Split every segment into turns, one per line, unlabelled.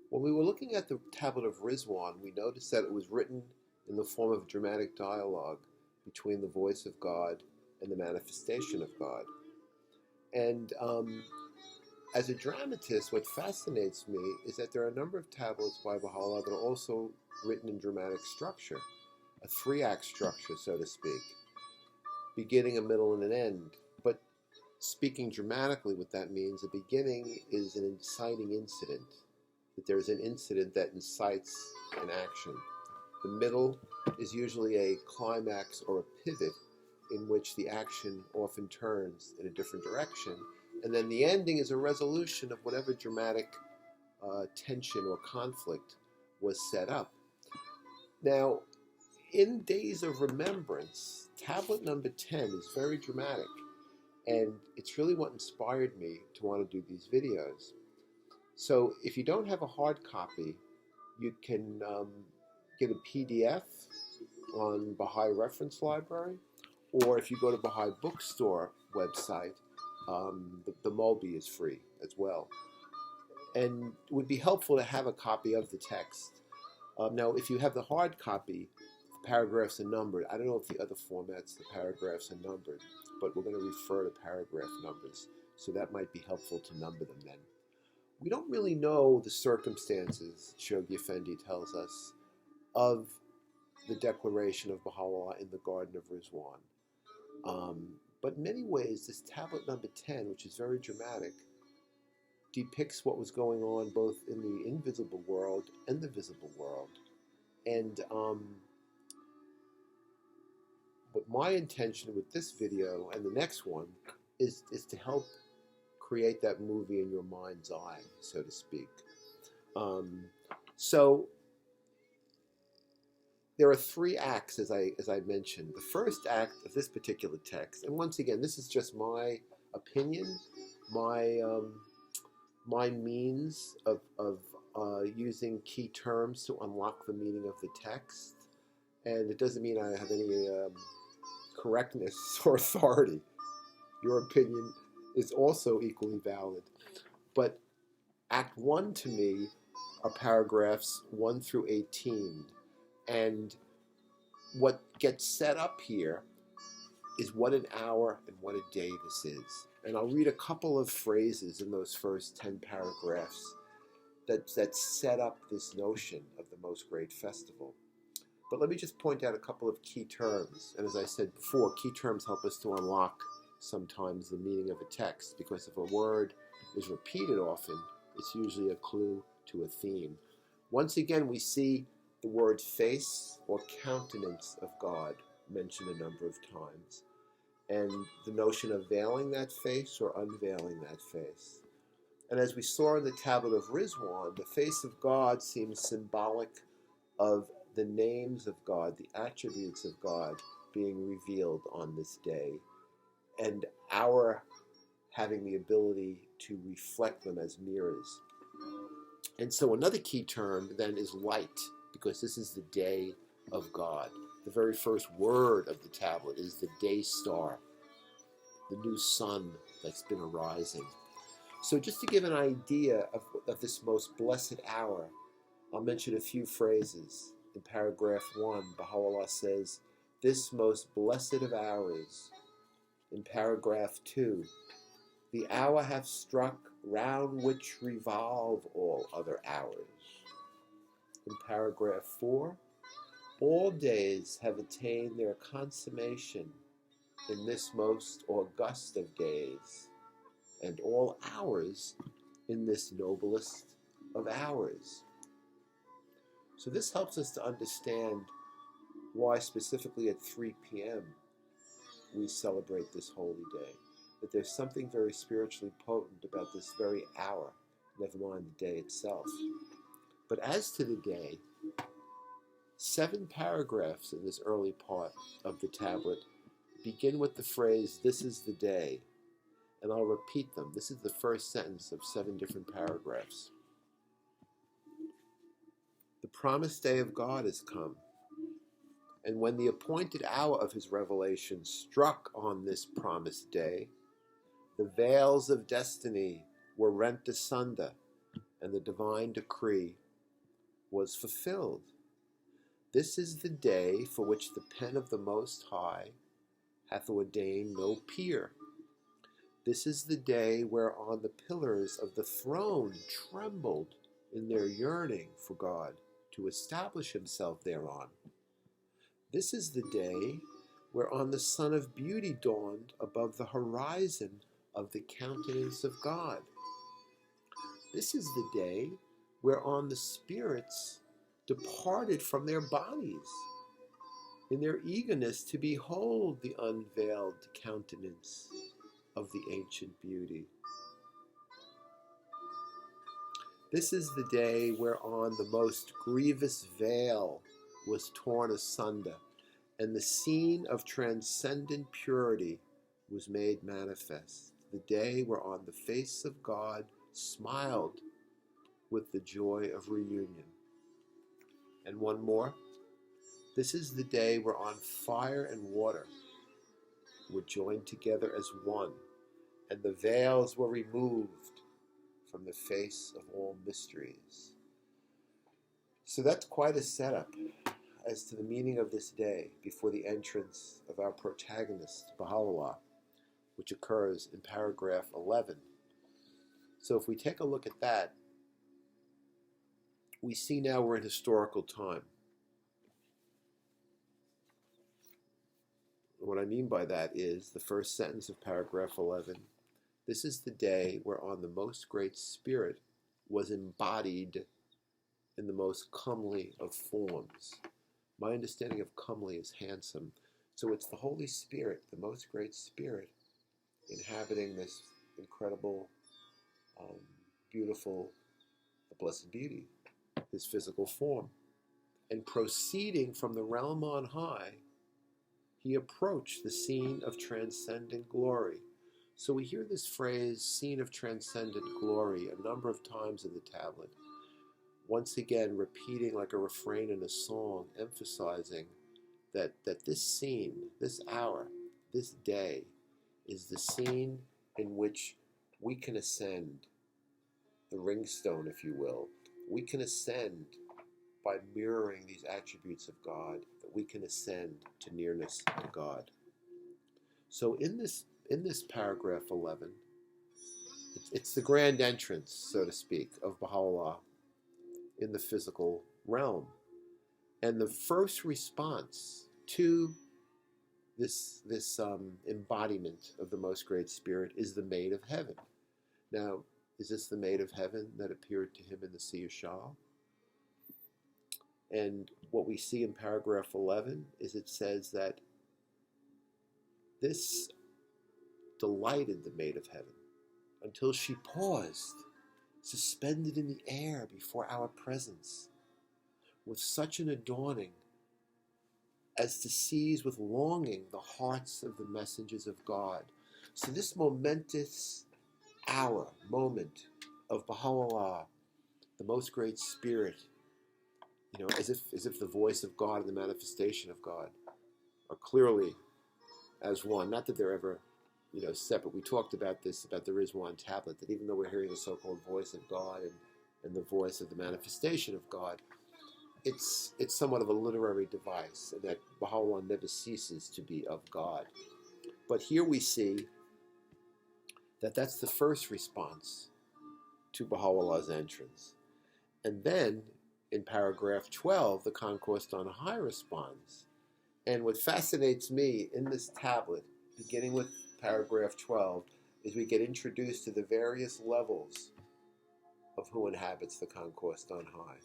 When we were looking at the tablet of Ridvan, we noticed that it was written in the form of dramatic dialogue between the voice of God and the manifestation of God. And as a dramatist, what fascinates me is that there are a number of tablets by Baha'u'llah that are also written in dramatic structure, a three-act structure, so to speak, beginning, a middle, and an end. But speaking dramatically, what that means, the beginning is an inciting incident, that there's an incident that incites an action. The middle is usually a climax or a pivot in which the action often turns in a different direction. And then the ending is a resolution of whatever dramatic tension or conflict was set up. Now, in Days of Remembrance, tablet number 10 is very dramatic. And it's really what inspired me to want to do these videos. So if you don't have a hard copy, you can get a PDF on Baha'i Reference Library, or if you go to Baha'i Bookstore website, the Mulby is free as well. And it would be helpful to have a copy of the text. Now, if you have the hard copy, the paragraphs are numbered. I don't know if the other formats, the paragraphs are numbered, but we're going to refer to paragraph numbers, so that might be helpful to number them then. We don't really know the circumstances, Shoghi Effendi tells us, of the declaration of Baha'u'llah in the Garden of Ridvan. But in many ways, this tablet number 10, which is very dramatic, depicts what was going on both in the invisible world and the visible world. And but my intention with this video and the next one is to help create that movie in your mind's eye, so to speak. So there are three acts, as I mentioned. The first act of this particular text, and once again, this is just my opinion, my means of using key terms to unlock the meaning of the text, and it doesn't mean I have any correctness or authority. Your opinion is also equally valid. But Act 1 to me are paragraphs 1 through 18. And what gets set up here is what an hour and what a day this is. And I'll read a couple of phrases in those first 10 paragraphs that set up this notion of the most great festival. But let me just point out a couple of key terms. And as I said before, key terms help us to unlock sometimes the meaning of a text, because if a word is repeated often, it's usually a clue to a theme. Once again, we see the word face or countenance of God mentioned a number of times, and the notion of veiling that face or unveiling that face. And as we saw in the tablet of Ridvan, the face of God seems symbolic of the names of God, the attributes of God being revealed on this day, and our having the ability to reflect them as mirrors. And so another key term then is light, because this is the day of God. The very first word of the tablet is the day star, the new sun that's been arising. So just to give an idea of this most blessed hour, I'll mention a few phrases. In paragraph 1, Baha'u'llah says, "This most blessed of hours." In paragraph 2, "The hour hath struck, round which revolve all other hours." In paragraph 4, "All days have attained their consummation in this most august of days, and all hours in this noblest of hours." So this helps us to understand why specifically at 3 p.m. we celebrate this holy day, that there's something very spiritually potent about this very hour, never mind the day itself. But as to the day, 7 paragraphs in this early part of the tablet begin with the phrase, "This is the day," and I'll repeat them. This is the first sentence of 7 different paragraphs. "The promised day of God has come, and when the appointed hour of his revelation struck on this promised day, the veils of destiny were rent asunder, and the divine decree was fulfilled. This is the day for which the pen of the Most High hath ordained no peer. This is the day whereon the pillars of the throne trembled in their yearning for God to establish himself thereon. This is the day whereon the Sun of Beauty dawned above the horizon of the countenance of God. This is the day whereon the spirits departed from their bodies in their eagerness to behold the unveiled countenance of the ancient beauty. This is the day whereon the most grievous veil was torn asunder, and the scene of transcendent purity was made manifest, the day whereon the face of God smiled with the joy of reunion. And one more. This is the day whereon fire and water were joined together as one, and the veils were removed from the face of all mysteries. So that's quite a setup as to the meaning of this day before the entrance of our protagonist, Baha'u'llah, which occurs in paragraph 11. So if we take a look at that, we see now we're in historical time. What I mean by that is the first sentence of paragraph 11. This is the day whereon the most great spirit was embodied in the most comely of forms. My understanding of comely is handsome. So it's the Holy Spirit, the most great spirit, inhabiting this incredible, beautiful, the blessed beauty, his physical form. And proceeding from the realm on high, he approached the scene of transcendent glory. So we hear this phrase, scene of transcendent glory, a number of times in the tablet. Once again, repeating like a refrain in a song, emphasizing that this scene, this hour, this day, is the scene in which we can ascend, the ringstone, if you will. We can ascend by mirroring these attributes of God, that we can ascend to nearness to God. So in this paragraph 11, it's the grand entrance, so to speak, of Baha'u'llah in the physical realm. And the first response to this embodiment of the most great spirit is the maid of heaven. Now, is this the maid of heaven that appeared to him in the Sea of Shah? And what we see in paragraph 11 is it says that this delighted the maid of heaven until she paused, suspended in the air before our presence, with such an adorning as to seize with longing the hearts of the messengers of God. So this momentous moment of Baha'u'llah, the most great spirit, as if the voice of God and the manifestation of God are clearly as one. Not that they're ever, separate. We talked about this, about the Ridvan tablet, that even though we're hearing the so-called voice of God and the voice of the manifestation of God, it's somewhat of a literary device, and that Baha'u'llah never ceases to be of God. But here we see that that's the first response to Baha'u'llah's entrance. And then, in paragraph 12, the Concourse on High responds. And what fascinates me in this tablet, beginning with paragraph 12, is we get introduced to the various levels of who inhabits the Concourse on High.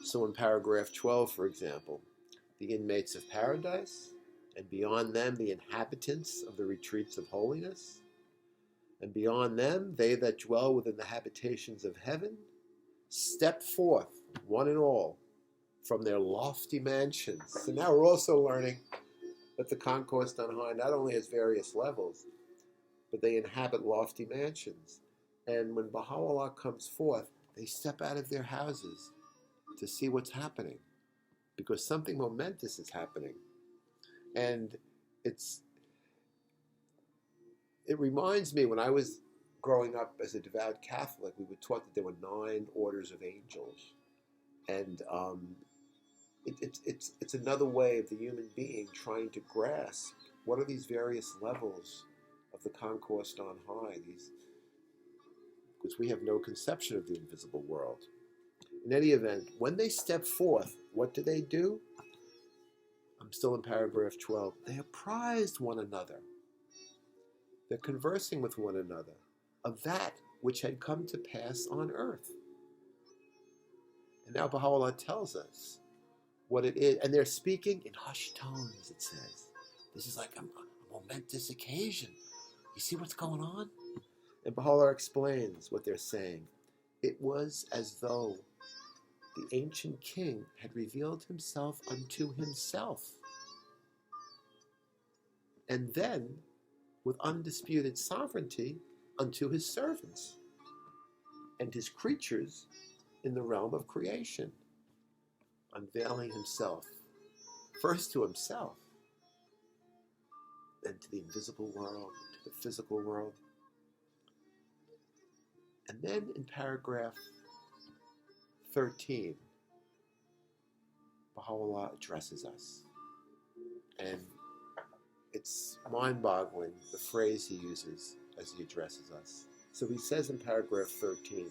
So in paragraph 12, for example, the inmates of paradise, and beyond them the inhabitants of the retreats of holiness, and beyond them they that dwell within the habitations of heaven, step forth, one and all, from their lofty mansions. So now we're also learning that the Concourse on High not only has various levels, but they inhabit lofty mansions. And when Baha'u'llah comes forth, they step out of their houses to see what's happening, because something momentous is happening. And it reminds me, when I was growing up as a devout Catholic, we were taught that there were 9 orders of angels, and it's another way of the human being trying to grasp what are these various levels of the concourse on high. Because we have no conception of the invisible world. In any event, when they step forth, what do? I'm still in paragraph 12. They apprised one another. They're conversing with one another of that which had come to pass on earth. And now Baha'u'llah tells us what it is. And they're speaking in hushed tones, it says. This is like a momentous occasion. You see what's going on? And Baha'u'llah explains what they're saying. It was as though the ancient king had revealed himself unto himself. And then, with undisputed sovereignty, unto his servants and his creatures in the realm of creation, unveiling himself first to himself, then to the invisible world, to the physical world. And then in paragraph 13, Baha'u'llah addresses us. And it's mind-boggling, the phrase he uses as he addresses us. So he says in paragraph 13,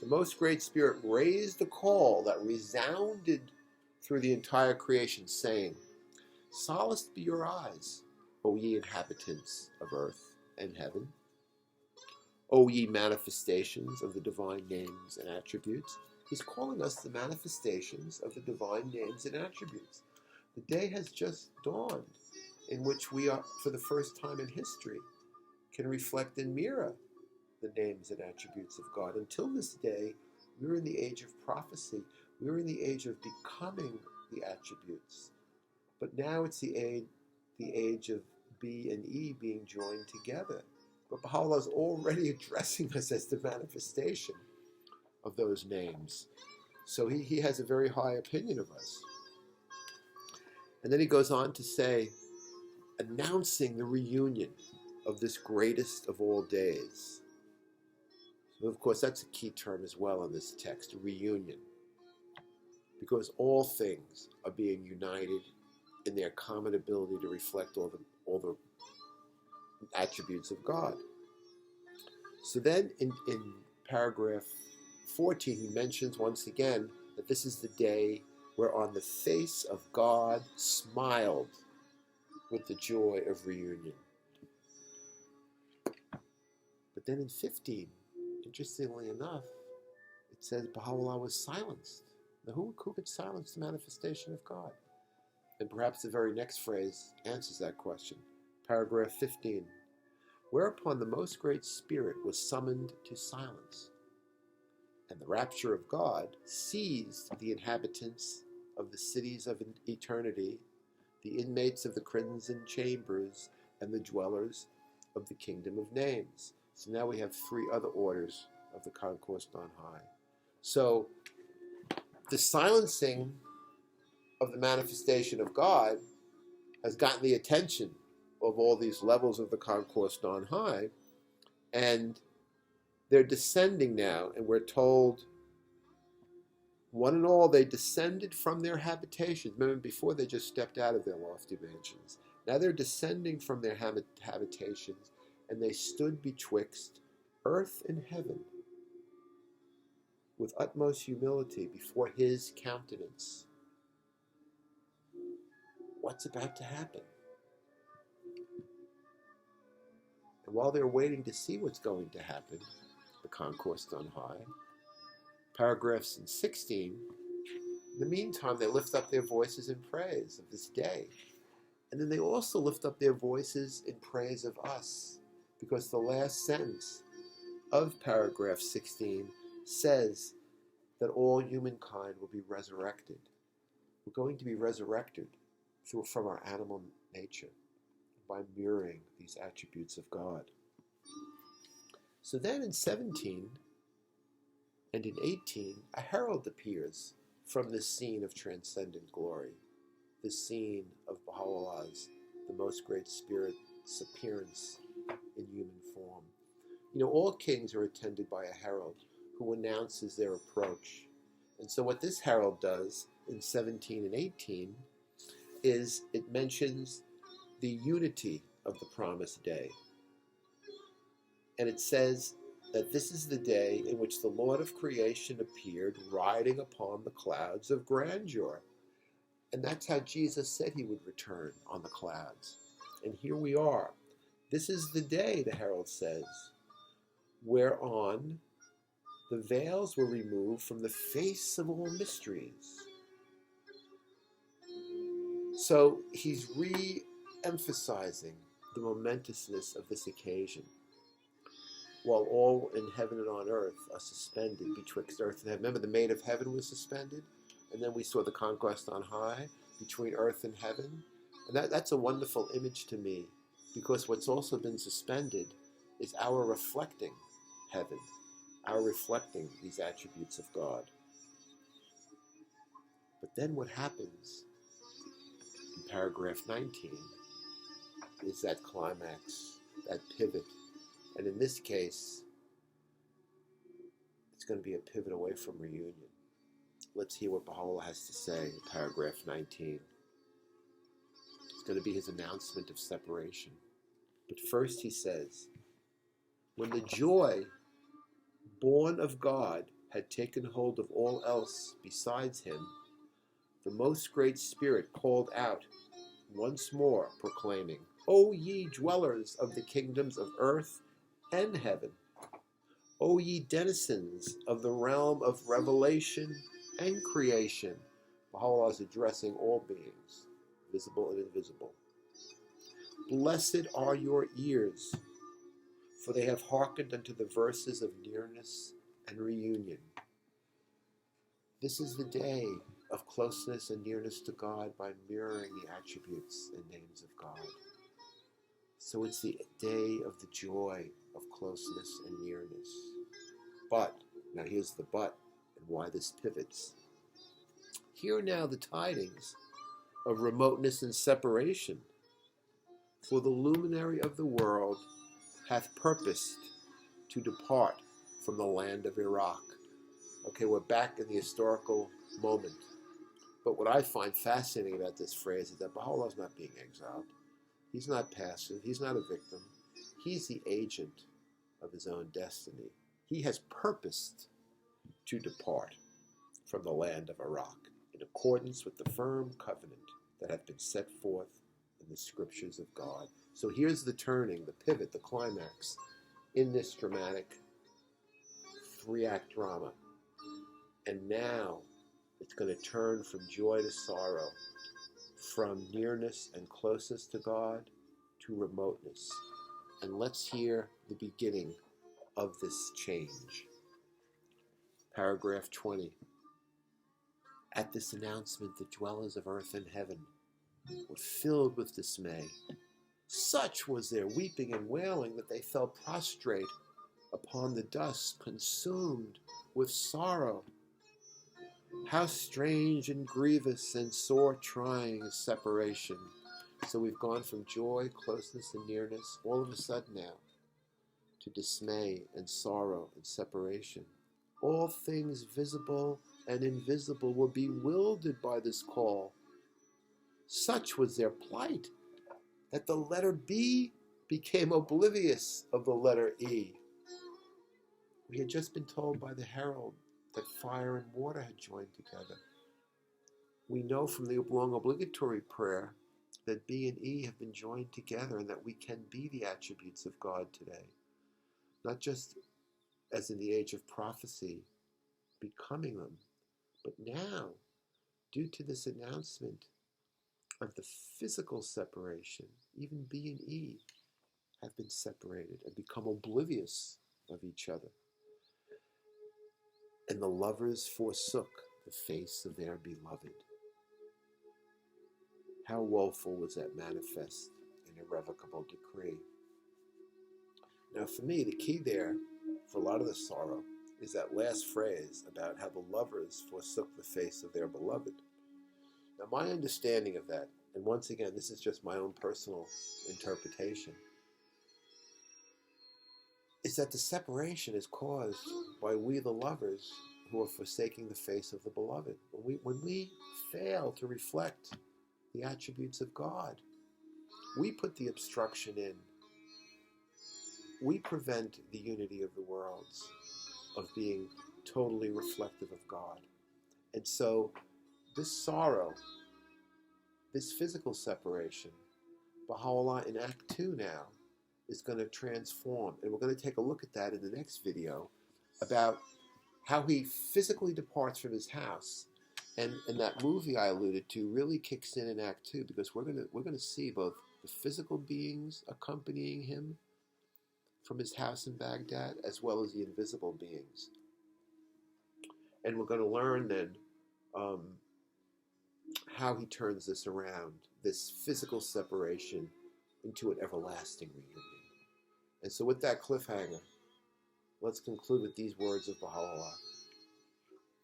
the Most Great Spirit raised a call that resounded through the entire creation, saying, solaced be your eyes, O ye inhabitants of earth and heaven, O ye manifestations of the divine names and attributes. He's calling us the manifestations of the divine names and attributes. The day has just dawned in which we are, for the first time in history, can reflect and mirror the names and attributes of God. Until this day, we were in the age of prophecy. We were in the age of becoming the attributes. But now it's the age of B and E being joined together. But Baha'u'llah is already addressing us as the manifestation of those names. So he has a very high opinion of us. And then he goes on to say, announcing the reunion of this greatest of all days. So of course, that's a key term as well in this text, reunion. Because all things are being united in their common ability to reflect all the attributes of God. So then in paragraph 14, he mentions once again that this is the day whereon the face of God smiled with the joy of reunion. But then in 15, interestingly enough, it says Baha'u'llah was silenced. Now who could silence the manifestation of God? And perhaps the very next phrase answers that question. Paragraph 15. Whereupon the Most Great Spirit was summoned to silence, and the rapture of God seized the inhabitants of the cities of eternity, the inmates of the crimson chambers, and the dwellers of the kingdom of names. So now we have 3 other orders of the concourse on high. So the silencing of the manifestation of God has gotten the attention of all these levels of the concourse on high, and they're descending now, and we're told, one and all, they descended from their habitations. Remember, before they just stepped out of their lofty mansions. Now they're descending from their habitations, and they stood betwixt earth and heaven with utmost humility before his countenance. What's about to happen? And while they're waiting to see what's going to happen, the concourse on high, paragraphs in 16, in the meantime, they lift up their voices in praise of this day. And then they also lift up their voices in praise of us, because the last sentence of paragraph 16 says that all humankind will be resurrected. We're going to be resurrected from our animal nature by mirroring these attributes of God. So then in 17 and in 18, a herald appears from this scene of transcendent glory, this scene of Baha'u'llah's, the Most Great Spirit's appearance in human form. All kings are attended by a herald who announces their approach. And so what this herald does in 17 and 18 is it mentions the unity of the promised day. And it says that this is the day in which the Lord of creation appeared riding upon the clouds of grandeur. And that's how Jesus said he would return on the clouds. And here we are. This is the day, the herald says, whereon the veils were removed from the face of all mysteries. So he's re-emphasizing the momentousness of this occasion. While all in heaven and on earth are suspended betwixt earth and heaven. Remember, the maid of heaven was suspended, and then we saw the conquest on high between earth and heaven. And that's a wonderful image to me, because what's also been suspended is our reflecting heaven, our reflecting these attributes of God. But then what happens in paragraph 19 is that climax, that pivot. And in this case, it's going to be a pivot away from reunion. Let's hear what Baha'u'llah has to say in paragraph 19. It's going to be his announcement of separation. But first he says, when the joy born of God had taken hold of all else besides him, the most great spirit called out once more, proclaiming, O ye dwellers of the kingdoms of earth and heaven, O ye denizens of the realm of revelation and creation. Baha'u'llah is addressing all beings, visible and invisible. Blessed are your ears, for they have hearkened unto the verses of nearness and reunion. This is the day of closeness and nearness to God by mirroring the attributes and names of God. So it's the day of the joy of closeness and nearness. But, now here's the but, and why this pivots. Hear now the tidings of remoteness and separation, for the luminary of the world hath purposed to depart from the land of Iraq. Okay, we're back in the historical moment. But what I find fascinating about this phrase is that Baha'u'llah is not being exiled. He's not passive. He's not a victim. He's the agent of his own destiny. He has purposed to depart from the land of Iraq in accordance with the firm covenant that had been set forth in the scriptures of God. So here's the turning, the pivot, the climax in this dramatic three-act drama. And now it's going to turn from joy to sorrow, from nearness and closeness to God to remoteness. And let's hear the beginning of this change. Paragraph 20. At this announcement, the dwellers of earth and heaven were filled with dismay. Such was their weeping and wailing that they fell prostrate upon the dust, consumed with sorrow. How strange and grievous and sore trying is separation. So we've gone from joy, closeness, and nearness all of a sudden now to dismay and sorrow and separation. All things visible and invisible were bewildered by this call. Such was their plight that the letter B became oblivious of the letter E. We had just been told by the herald that fire and water had joined together. We know from the long obligatory prayer that B and E have been joined together and that we can be the attributes of God today. Not just as in the age of prophecy, becoming them, but now, due to this announcement of the physical separation, even B and E have been separated and become oblivious of each other. And the lovers forsook the face of their beloved. How woeful was that manifest and irrevocable decree. Now for me, the key there, for a lot of the sorrow, is that last phrase about how the lovers forsook the face of their beloved. Now my understanding of that, and once again, this is just my own personal interpretation, is that the separation is caused by we, the lovers, who are forsaking the face of the beloved. When we fail to reflect the attributes of God, we put the obstruction in. We prevent the unity of the worlds of being totally reflective of God. And so this sorrow, this physical separation, Baha'u'llah in Act 2 now is going to transform. And we're going to take a look at that in the next video about how he physically departs from his house. And that movie I alluded to really kicks in Act 2, because we're going to see both the physical beings accompanying him from his house in Baghdad, as well as the invisible beings. And we're going to learn then how he turns this around, this physical separation, into an everlasting reunion. And so with that cliffhanger, let's conclude with these words of Baha'u'llah.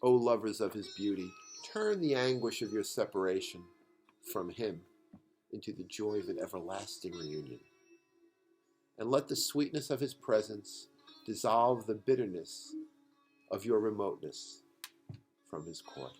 O lovers of his beauty, turn the anguish of your separation from him into the joy of an everlasting reunion. And let the sweetness of his presence dissolve the bitterness of your remoteness from his court.